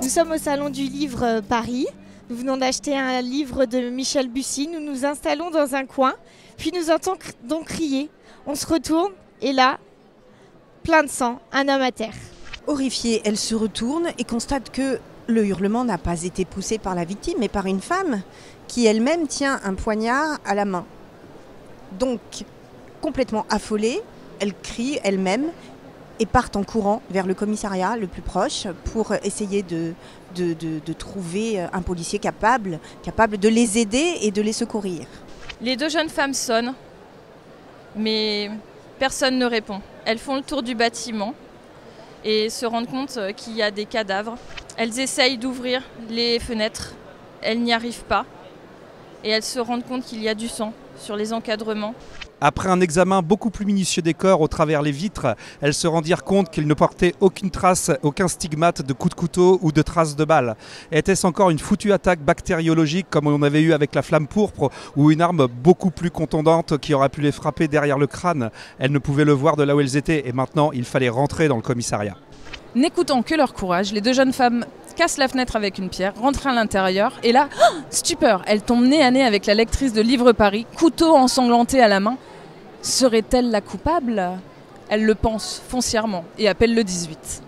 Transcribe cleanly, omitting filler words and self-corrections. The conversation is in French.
Nous sommes au Salon du Livre Paris. Nous venons d'acheter un livre de Michel Bussy. Nous nous installons dans un coin, puis nous entendons crier. On se retourne et là, plein de sang, un homme à terre. Horrifiée, elle se retourne et constate que le hurlement n'a pas été poussé par la victime, mais par une femme qui elle-même tient un poignard à la main. Donc, complètement affolée, elle crie elle-même et part en courant vers le commissariat le plus proche pour essayer de trouver un policier capable de les aider et de les secourir. Les deux jeunes femmes sonnent, mais personne ne répond. Elles font le tour du bâtiment et se rendent compte qu'il y a des cadavres. Elles essayent d'ouvrir les fenêtres, elles n'y arrivent pas et elles se rendent compte qu'il y a du sang sur les encadrements. Après un examen beaucoup plus minutieux des corps au travers les vitres, elles se rendirent compte qu'ils ne portaient aucune trace, aucun stigmate de coup de couteau ou de traces de balles. Était-ce encore une foutue attaque bactériologique comme on avait eu avec la flamme pourpre ou une arme beaucoup plus contondante qui aurait pu les frapper derrière le crâne? Elles ne pouvaient le voir de là où elles étaient et maintenant il fallait rentrer dans le commissariat. N'écoutant que leur courage, les deux jeunes femmes cassent la fenêtre avec une pierre, rentrent à l'intérieur et là, stupeur, elles tombent nez à nez avec la lectrice de Livre Paris, couteau ensanglanté à la main. Serait-elle la coupable? Elle le pense foncièrement et appelle le 18.